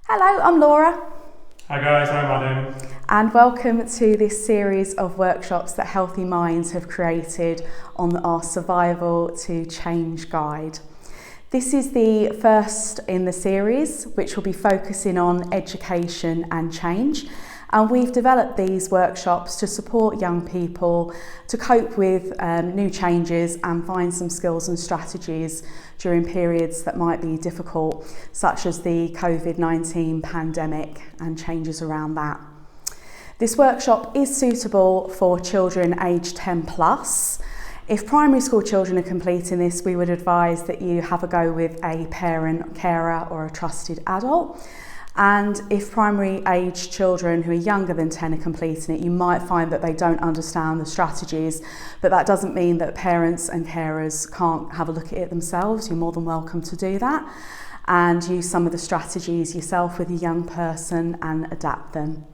Hello, I'm Laura. Hi guys, I'm Adam. And welcome to this series of workshops that Healthy Minds have created on our Survival to Change guide. This is the first in the series, which will be focusing on education and change. And we've developed these workshops to support young people to cope with new changes and find some skills and strategies during periods that might be difficult, such as the COVID-19 pandemic and changes around that. This workshop is suitable for children aged 10 plus. If primary school children are completing this, we would advise that you have a go with a parent, carer or a trusted adult. And if primary age children who are younger than 10 are completing it, you might find that they don't understand the strategies, but that doesn't mean that parents and carers can't have a look at it themselves. You're more than welcome to do that and use some of the strategies yourself with a young person and adapt them.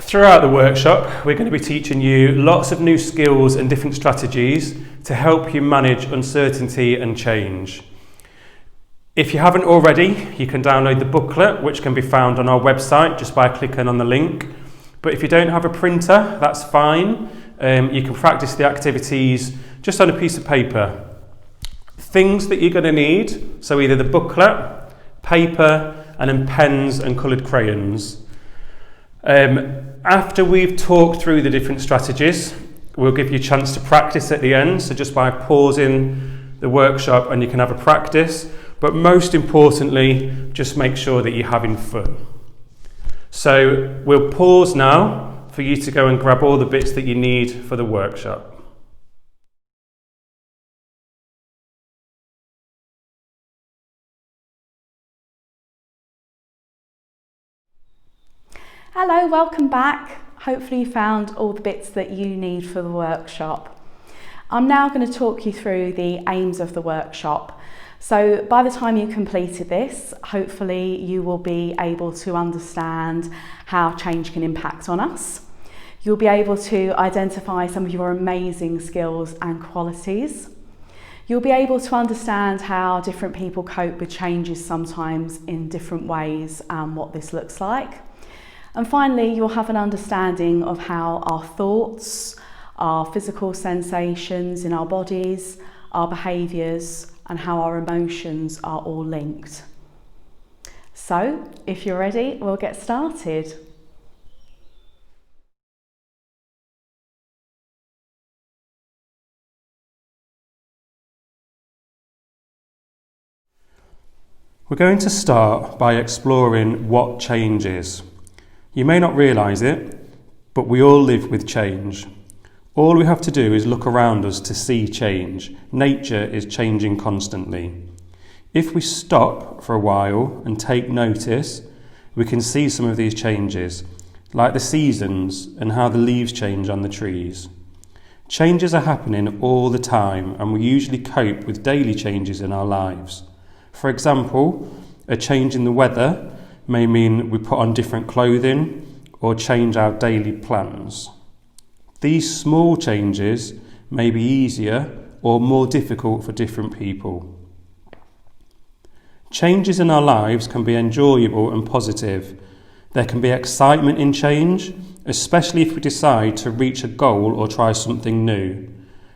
Throughout the workshop, we're going to be teaching you lots of new skills and different strategies to help you manage uncertainty and change. If you haven't already, you can download the booklet, which can be found on our website just by clicking on the link. But if you don't have a printer, that's fine. You can practice the activities just on a piece of paper. Things that you're going to need, so either the booklet, paper, and then pens and coloured crayons. After we've talked through the different strategies, we'll give you a chance to practice at the end, so just by pausing the workshop and you can have a practice, but most importantly, just make sure that you're having fun. So we'll pause now for you to go and grab all the bits that you need for the workshop. Hello, welcome back. Hopefully you found all the bits that you need for the workshop. I'm now going to talk you through the aims of the workshop. So by the time you completed this, hopefully you will be able to understand how change can impact on us. You'll be able to identify some of your amazing skills and qualities. You'll be able to understand how different people cope with changes sometimes in different ways and what this looks like. And finally, you'll have an understanding of how our thoughts, our physical sensations in our bodies, our behaviours, and how our emotions are all linked. So, if you're ready, we'll get started. We're going to start by exploring what change is. You may not realise it, but we all live with change. All we have to do is look around us to see change. Nature is changing constantly. If we stop for a while and take notice, we can see some of these changes, like the seasons and how the leaves change on the trees. Changes are happening all the time, and we usually cope with daily changes in our lives. For example, a change in the weather may mean we put on different clothing or change our daily plans. These small changes may be easier or more difficult for different people. Changes in our lives can be enjoyable and positive. There can be excitement in change, especially if we decide to reach a goal or try something new.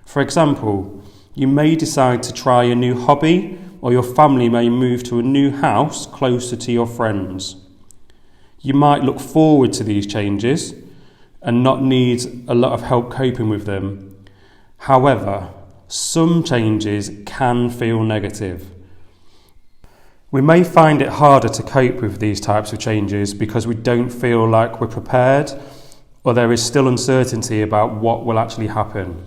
For example, you may decide to try a new hobby, or your family may move to a new house closer to your friends. You might look forward to these changes and not need a lot of help coping with them. However, some changes can feel negative. We may find it harder to cope with these types of changes because we don't feel like we're prepared, or there is still uncertainty about what will actually happen.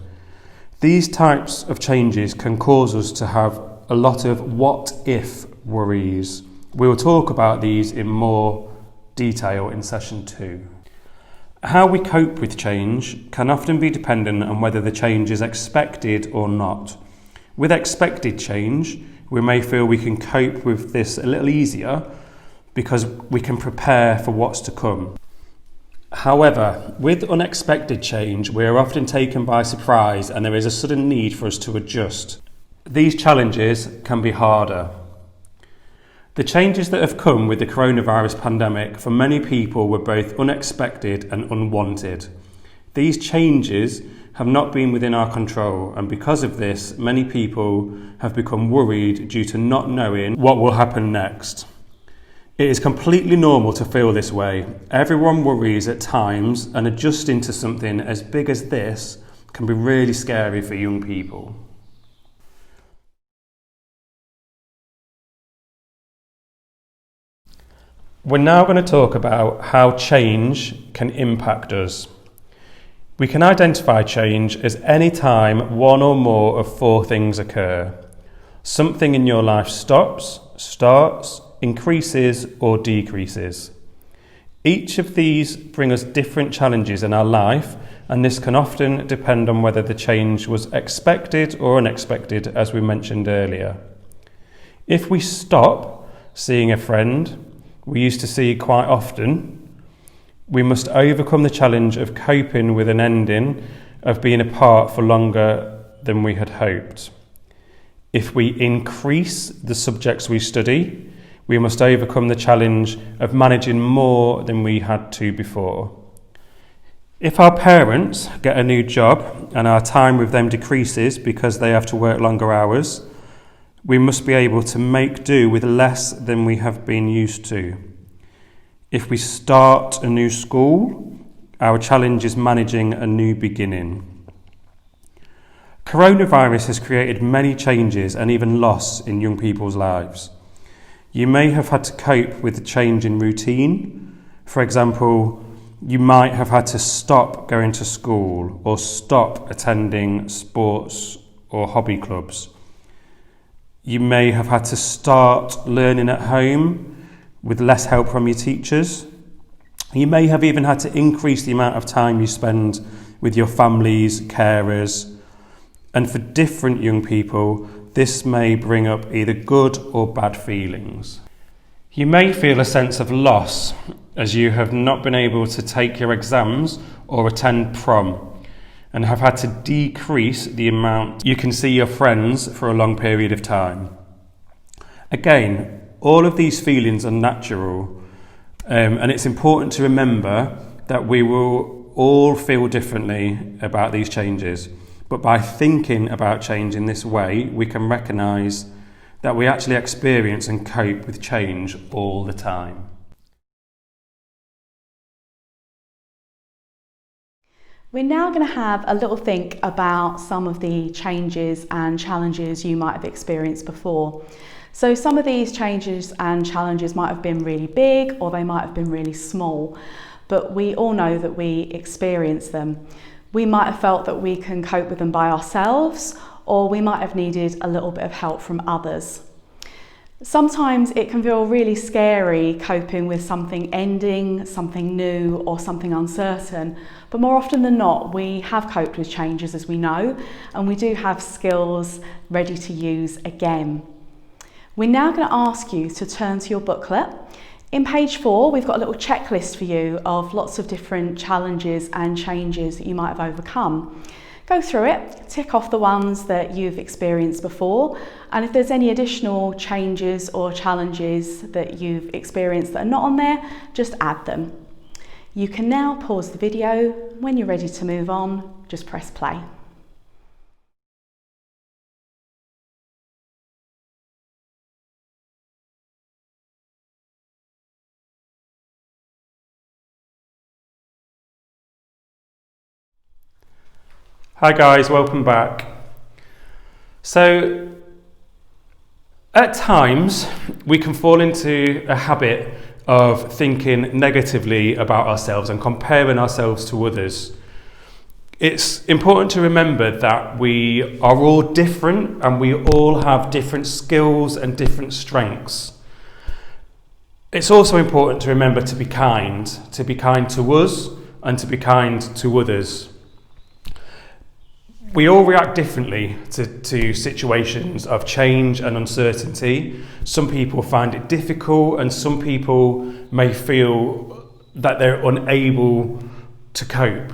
These types of changes can cause us to have a lot of what-if worries. We'll talk about these in more detail in session 2. How we cope with change can often be dependent on whether the change is expected or not. With expected change, we may feel we can cope with this a little easier because we can prepare for what's to come. However, with unexpected change, we are often taken by surprise and there is a sudden need for us to adjust. These challenges can be harder. The changes that have come with the coronavirus pandemic for many people were both unexpected and unwanted. These changes have not been within our control, and because of this, many people have become worried due to not knowing what will happen next. It is completely normal to feel this way. Everyone worries at times, and adjusting to something as big as this can be really scary for young people. We're now going to talk about how change can impact us. We can identify change as any time one or more of four things occur. Something in your life stops, starts, increases or decreases. Each of these bring us different challenges in our life, and this can often depend on whether the change was expected or unexpected, as we mentioned earlier. If we stop seeing a friend we used to see quite often, we must overcome the challenge of coping with an ending of being apart for longer than we had hoped. If we increase the subjects we study, we must overcome the challenge of managing more than we had to before. If our parents get a new job and our time with them decreases because they have to work longer hours, we must be able to make do with less than we have been used to. If we start a new school, our challenge is managing a new beginning. Coronavirus has created many changes and even loss in young people's lives. You may have had to cope with the change in routine. For example, you might have had to stop going to school or stop attending sports or hobby clubs. You may have had to start learning at home with less help from your teachers. You may have even had to increase the amount of time you spend with your families, carers. And for different young people, this may bring up either good or bad feelings. You may feel a sense of loss as you have not been able to take your exams or attend prom, and have had to decrease the amount you can see your friends for a long period of time. Again, all of these feelings are natural, and it's important to remember that we will all feel differently about these changes. But by thinking about change in this way, we can recognise that we actually experience and cope with change all the time. We're now going to have a little think about some of the changes and challenges you might have experienced before. So some of these changes and challenges might have been really big, or they might have been really small, but we all know that we experience them. We might have felt that we can cope with them by ourselves, or we might have needed a little bit of help from others. Sometimes it can feel really scary coping with something ending, something new, or something uncertain, but more often than not, we have coped with changes, as we know, and we do have skills ready to use again. We're now going to ask you to turn to your booklet. In page 4, we've got a little checklist for you of lots of different challenges and changes that you might have overcome. Go through it, tick off the ones that you've experienced before, and if there's any additional changes or challenges that you've experienced that are not on there, just add them. You can now pause the video. When you're ready to move on, just press play. Hi guys, welcome back. So, at times we can fall into a habit of thinking negatively about ourselves and comparing ourselves to others. It's important to remember that we are all different and we all have different skills and different strengths. It's also important to remember to be kind to us and to be kind to others. We all react differently to situations of change and uncertainty. Some people find it difficult, and some people may feel that they're unable to cope.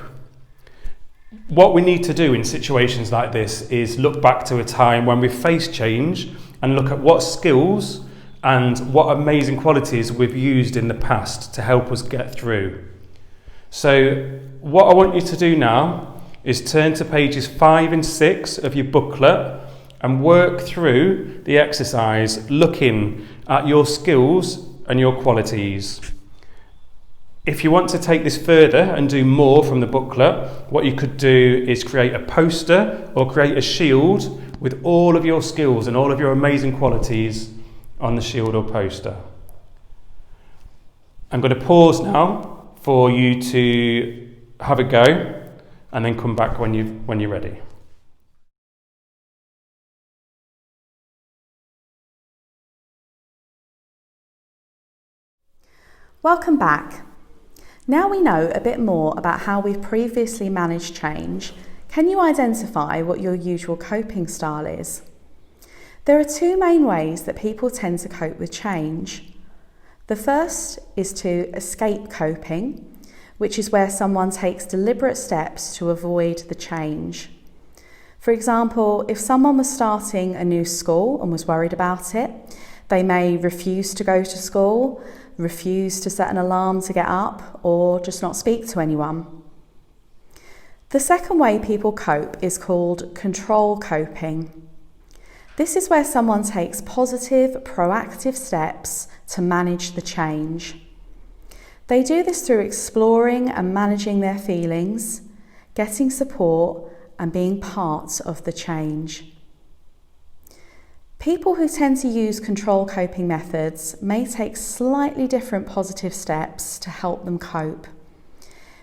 What we need to do in situations like this is look back to a time when we faced change and look at what skills and what amazing qualities we've used in the past to help us get through. So what I want you to do now is turn to pages 5 and 6 of your booklet and work through the exercise looking at your skills and your qualities. If you want to take this further and do more from the booklet, what you could do is create a poster or create a shield with all of your skills and all of your amazing qualities on the shield or poster. I'm going to pause now for you to have a go and then come back when you're ready. Welcome back. Now we know a bit more about how we've previously managed change, can you identify what your usual coping style is? There are two main ways that people tend to cope with change. The first is to escape coping, which is where someone takes deliberate steps to avoid the change. For example, if someone was starting a new school and was worried about it, they may refuse to go to school, refuse to set an alarm to get up, or just not speak to anyone. The second way people cope is called control coping. This is where someone takes positive, proactive steps to manage the change. They do this through exploring and managing their feelings, getting support, and being part of the change. People who tend to use control coping methods may take slightly different positive steps to help them cope.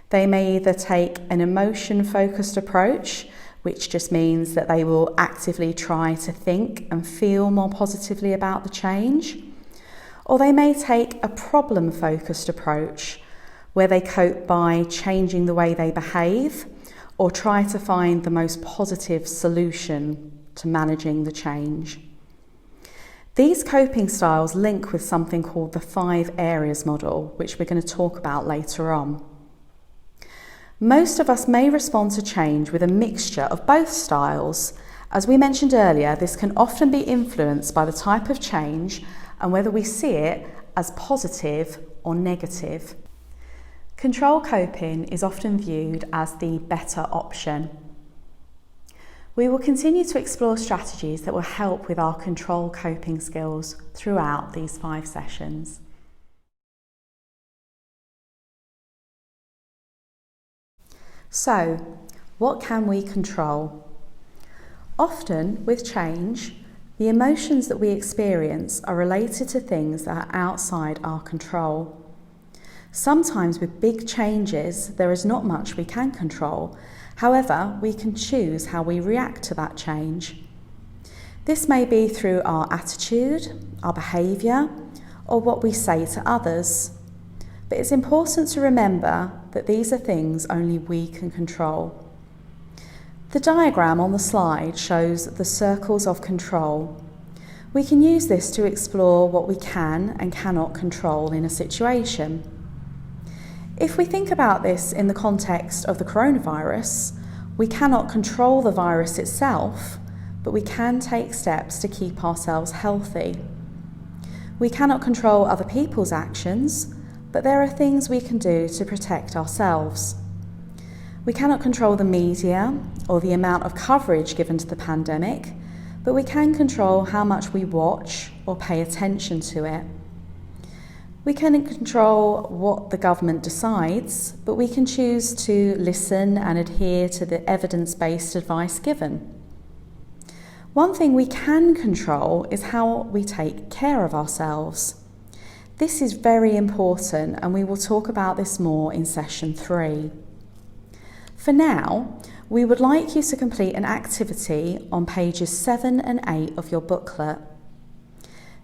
They may either take an emotion-focused approach, which just means that they will actively try to think and feel more positively about the change, or they may take a problem-focused approach, where they cope by changing the way they behave or try to find the most positive solution to managing the change. These coping styles link with something called the 5 areas model, which we're going to talk about later on. Most of us may respond to change with a mixture of both styles. As we mentioned earlier, this can often be influenced by the type of change and whether we see it as positive or negative. Control coping is often viewed as the better option. We will continue to explore strategies that will help with our control coping skills throughout these 5 sessions. So, what can we control? Often, with change, the emotions that we experience are related to things that are outside our control. Sometimes with big changes, there is not much we can control. However, we can choose how we react to that change. This may be through our attitude, our behaviour, or what we say to others. But it's important to remember that these are things only we can control. The diagram on the slide shows the circles of control. We can use this to explore what we can and cannot control in a situation. If we think about this in the context of the coronavirus, we cannot control the virus itself, but we can take steps to keep ourselves healthy. We cannot control other people's actions, but there are things we can do to protect ourselves. We cannot control the media or the amount of coverage given to the pandemic, but we can control how much we watch or pay attention to it. We can control what the government decides, but we can choose to listen and adhere to the evidence-based advice given. One thing we can control is how we take care of ourselves. This is very important, and we will talk about this more in session 3. For now, we would like you to complete an activity on pages 7 and 8 of your booklet.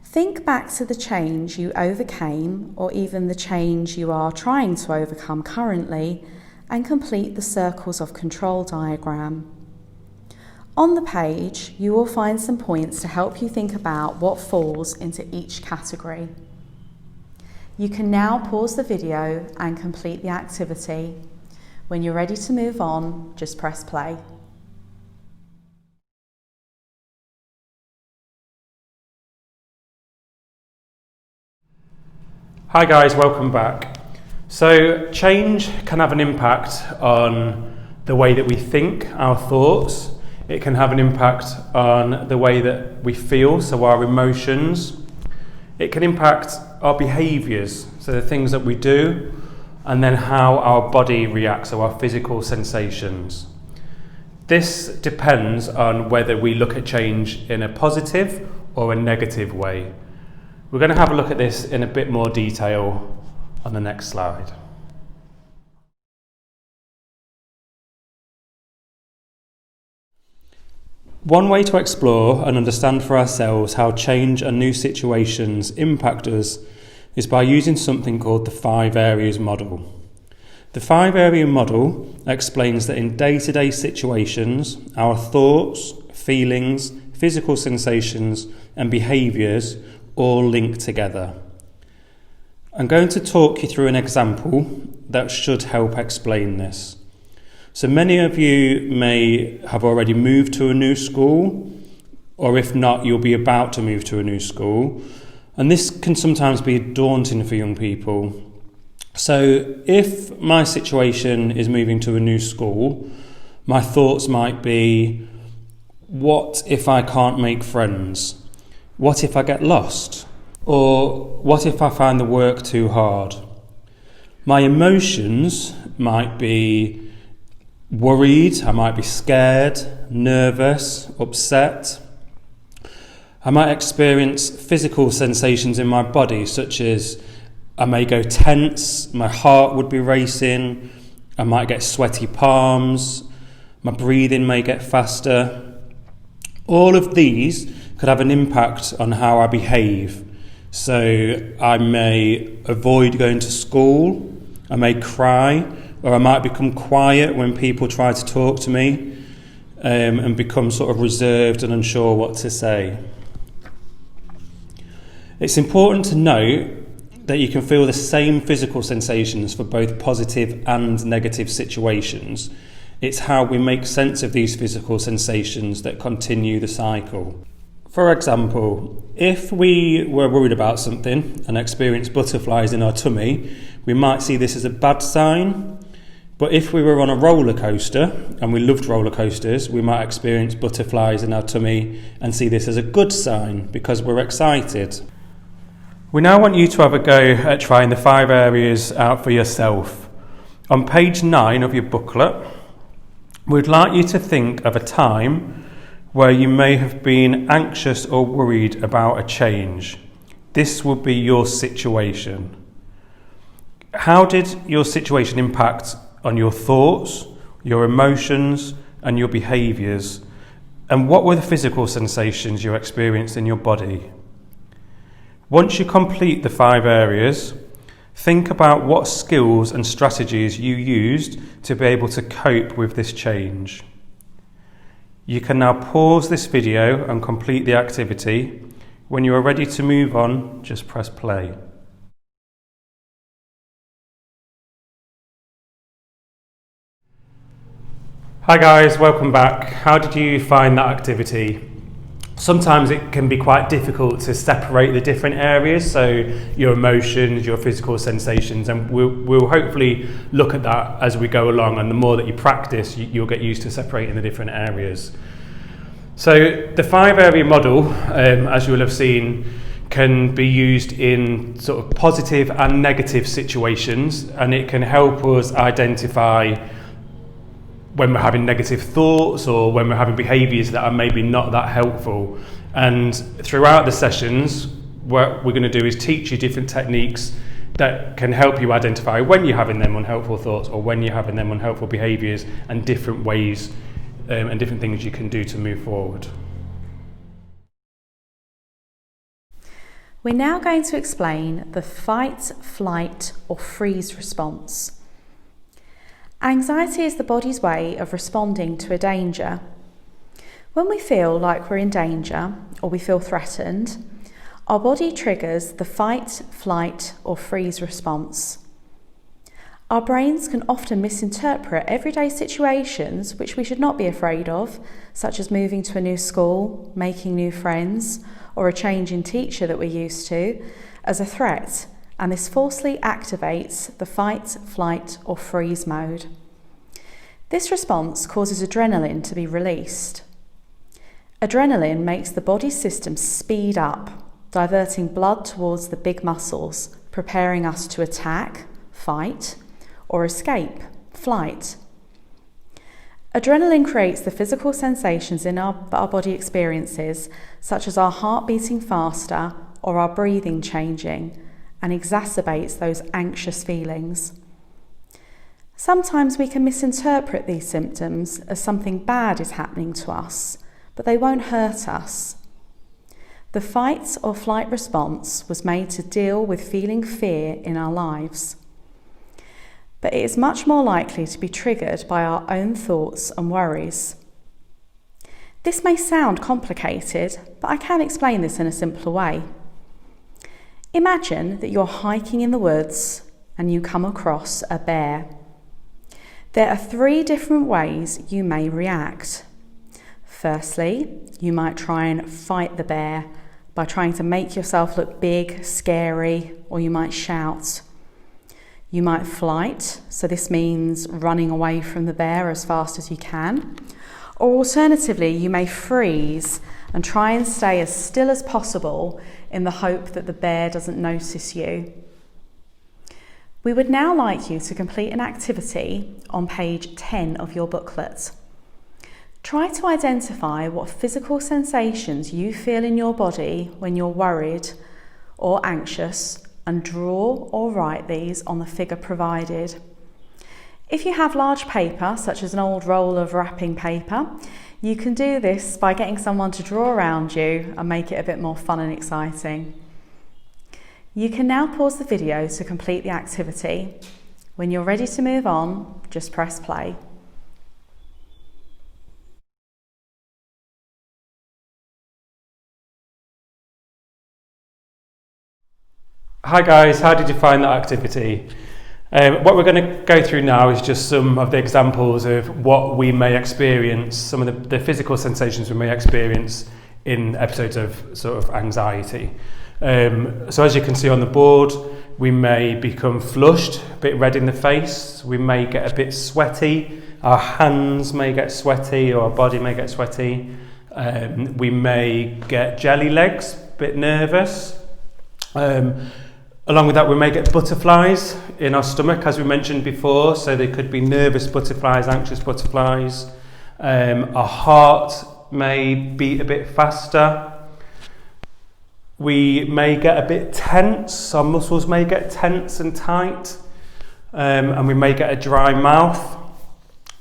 Think back to the change you overcame, or even the change you are trying to overcome currently, and complete the circles of control diagram. On the page, you will find some points to help you think about what falls into each category. You can now pause the video and complete the activity. When you're ready to move on, just press play. Hi guys, welcome back. So change can have an impact on the way that we think, our thoughts. It can have an impact on the way that we feel, so our emotions. It can impact our behaviours, so the things that we do, and then how our body reacts, so our physical sensations. This depends on whether we look at change in a positive or a negative way. We're going to have a look at this in a bit more detail on the next slide. One way to explore and understand for ourselves how change and new situations impact us is by using something called the 5 areas model. The 5 area model explains that in day-to-day situations, our thoughts, feelings, physical sensations and behaviours all link together. I'm going to talk you through an example that should help explain this. So many of you may have already moved to a new school, or if not, you'll be about to move to a new school. And this can sometimes be daunting for young people. So if my situation is moving to a new school, my thoughts might be, what if I can't make friends? What if I get lost? Or what if I find the work too hard? My emotions might be worried, I might be scared, nervous, upset. I might experience physical sensations in my body, such as I may go tense, my heart would be racing, I might get sweaty palms, my breathing may get faster. All of these could have an impact on how I behave. So I may avoid going to school, I may cry, or I might become quiet when people try to talk to me, and become sort of reserved and unsure what to say. It's important to note that you can feel the same physical sensations for both positive and negative situations. It's how we make sense of these physical sensations that continue the cycle. For example, if we were worried about something and experienced butterflies in our tummy, we might see this as a bad sign. But if we were on a roller coaster, and we loved roller coasters, we might experience butterflies in our tummy and see this as a good sign because we're excited. We now want you to have a go at trying the 5 areas out for yourself. On page 9 of your booklet, we'd like you to think of a time where you may have been anxious or worried about a change. This would be your situation. How did your situation impact on your thoughts, your emotions, and your behaviours? And what were the physical sensations you experienced in your body? Once you complete the 5 areas, think about what skills and strategies you used to be able to cope with this change. You can now pause this video and complete the activity. When you are ready to move on, just press play. Hi guys, welcome back. How did you find that activity? Sometimes it can be quite difficult to separate the different areas, so your emotions, your physical sensations, and we'll hopefully look at that as we go along, and the more that you practice, you'll get used to separating the different areas. So the 5 area model, as you will have seen, can be used in sort of positive and negative situations, and it can help us identify when we're having negative thoughts or when we're having behaviours that are maybe not that helpful. And throughout the sessions, what we're going to do is teach you different techniques that can help you identify when you're having them unhelpful thoughts or when you're having them unhelpful behaviours, and different ways and different things you can do to move forward. We're now going to explain the fight, flight or freeze response. Anxiety is the body's way of responding to a danger. When we feel like we're in danger or we feel threatened, Our body triggers the fight, flight, or freeze response. Our brains can often misinterpret everyday situations which we should not be afraid of, such as moving to a new school, making new friends, or a change in teacher that we're used to, as a threat, and this falsely activates the fight, flight, or freeze mode. This response causes adrenaline to be released. Adrenaline makes the body system speed up, diverting blood towards the big muscles, preparing us to attack, fight, or escape, flight. Adrenaline creates the physical sensations in our body experiences, such as our heart beating faster or our breathing changing, and exacerbates those anxious feelings. Sometimes we can misinterpret these symptoms as something bad is happening to us, but they won't hurt us. The fight or flight response was made to deal with feeling fear in our lives. But it is much more likely to be triggered by our own thoughts and worries. This may sound complicated, but I can explain this in a simpler way. Imagine that you're hiking in the woods and you come across a bear. There are 3 different ways you may react. Firstly, you might try and fight the bear by trying to make yourself look big, scary, or you might shout. You might flight, so this means running away from the bear as fast as you can. Or alternatively, you may freeze and try and stay as still as possible in the hope that the bear doesn't notice you. We would now like you to complete an activity on page 10 of your booklet. Try to identify what physical sensations you feel in your body when you're worried or anxious, and draw or write these on the figure provided. If you have large paper, such as an old roll of wrapping paper, you can do this by getting someone to draw around you and make it a bit more fun and exciting. You can now pause the video to complete the activity. When you're ready to move on, just press play. Hi guys, how did you find that activity? What we're going to go through now is just some of the examples of what we may experience, some of the physical sensations we may experience in episodes of sort of anxiety. So as you can see on the board, we may become flushed, a bit red in the face, we may get a bit sweaty, our hands may get sweaty or our body may get sweaty, we may get jelly legs, a bit nervous. Along with that, we may get butterflies in our stomach, as we mentioned before. So they could be nervous butterflies, anxious butterflies. Our heart may beat a bit faster. We may get a bit tense. Our muscles may get tense and tight. And we may get a dry mouth.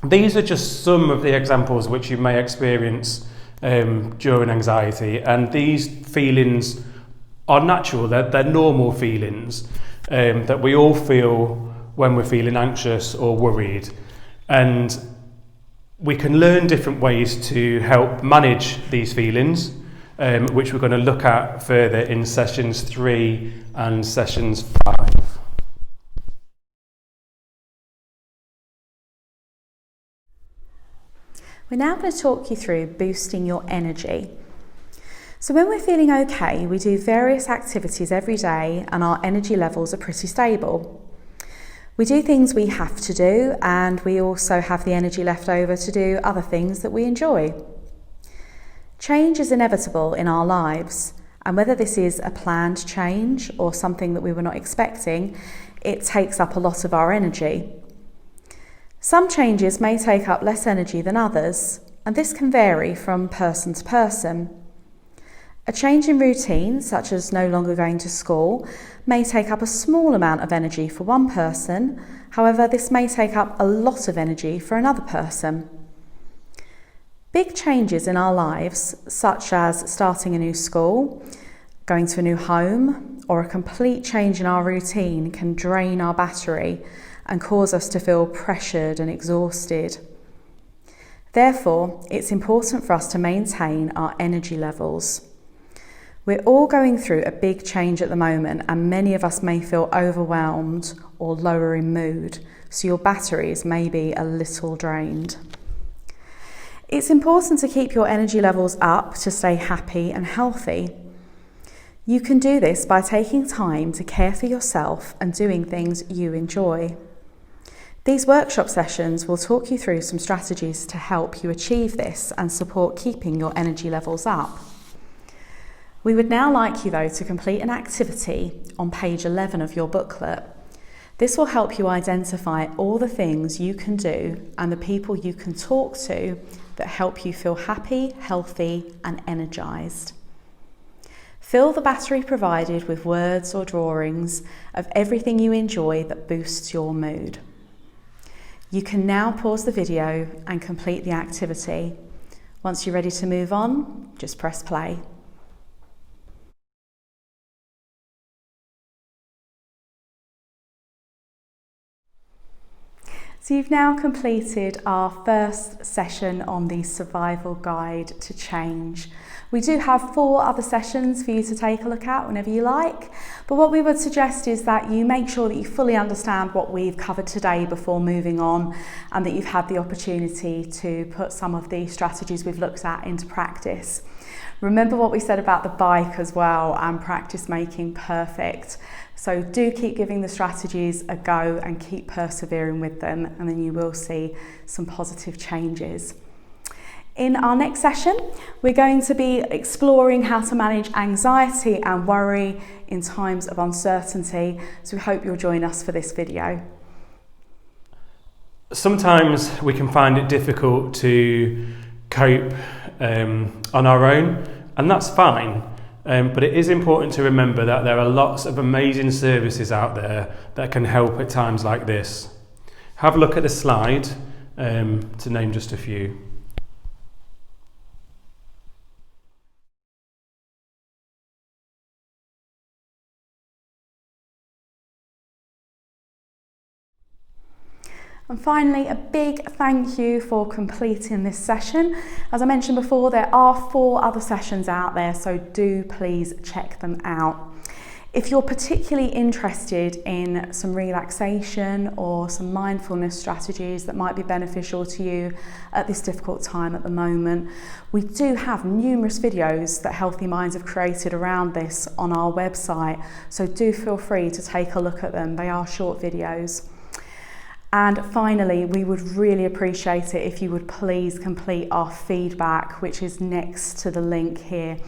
These are just some of the examples which you may experience during anxiety. And these feelings are natural, they're normal feelings that we all feel when we're feeling anxious or worried. And we can learn different ways to help manage these feelings, which we're going to look at further in sessions 3 and sessions 5. We're now going to talk you through boosting your energy. So when we're feeling okay, we do various activities every day and our energy levels are pretty stable. We do things we have to do, and we also have the energy left over to do other things that we enjoy. Change is inevitable in our lives, and whether this is a planned change or something that we were not expecting, it takes up a lot of our energy. Some changes may take up less energy than others, and this can vary from person to person. A change in routine, such as no longer going to school, may take up a small amount of energy for one person. However, this may take up a lot of energy for another person. Big changes in our lives, such as starting a new school, going to a new home, or a complete change in our routine, can drain our battery and cause us to feel pressured and exhausted. Therefore, it's important for us to maintain our energy levels. We're all going through a big change at the moment, and many of us may feel overwhelmed or lower in mood, so your batteries may be a little drained. It's important to keep your energy levels up to stay happy and healthy. You can do this by taking time to care for yourself and doing things you enjoy. These workshop sessions will talk you through some strategies to help you achieve this and support keeping your energy levels up. We would now like you though to complete an activity on page 11 of your booklet. This will help you identify all the things you can do and the people you can talk to that help you feel happy, healthy and energised. Fill the battery provided with words or drawings of everything you enjoy that boosts your mood. You can now pause the video and complete the activity. Once you're ready to move on, just press play. So you've now completed our first session on the Survival Guide to Change. We do have 4 other sessions for you to take a look at whenever you like, but what we would suggest is that you make sure that you fully understand what we've covered today before moving on, and that you've had the opportunity to put some of the strategies we've looked at into practice. Remember what we said about the bike as well, and practice making perfect. So do keep giving the strategies a go and keep persevering with them, and then you will see some positive changes. In our next session, we're going to be exploring how to manage anxiety and worry in times of uncertainty. So we hope you'll join us for this video. Sometimes we can find it difficult to cope on our own, and that's fine. But it is important to remember that there are lots of amazing services out there that can help at times like this. Have a look at the slide to name just a few. And finally, a big thank you for completing this session. As I mentioned before, there are 4 other sessions out there, so do please check them out. If you're particularly interested in some relaxation or some mindfulness strategies that might be beneficial to you at this difficult time at the moment, we do have numerous videos that Healthy Minds have created around this on our website, so do feel free to take a look at them. They are short videos. And finally, we would really appreciate it if you would please complete our feedback, which is next to the link here.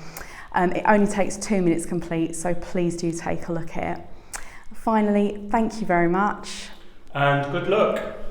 It only takes 2 minutes complete, so please do take a look at it. Finally, thank you very much. And good luck.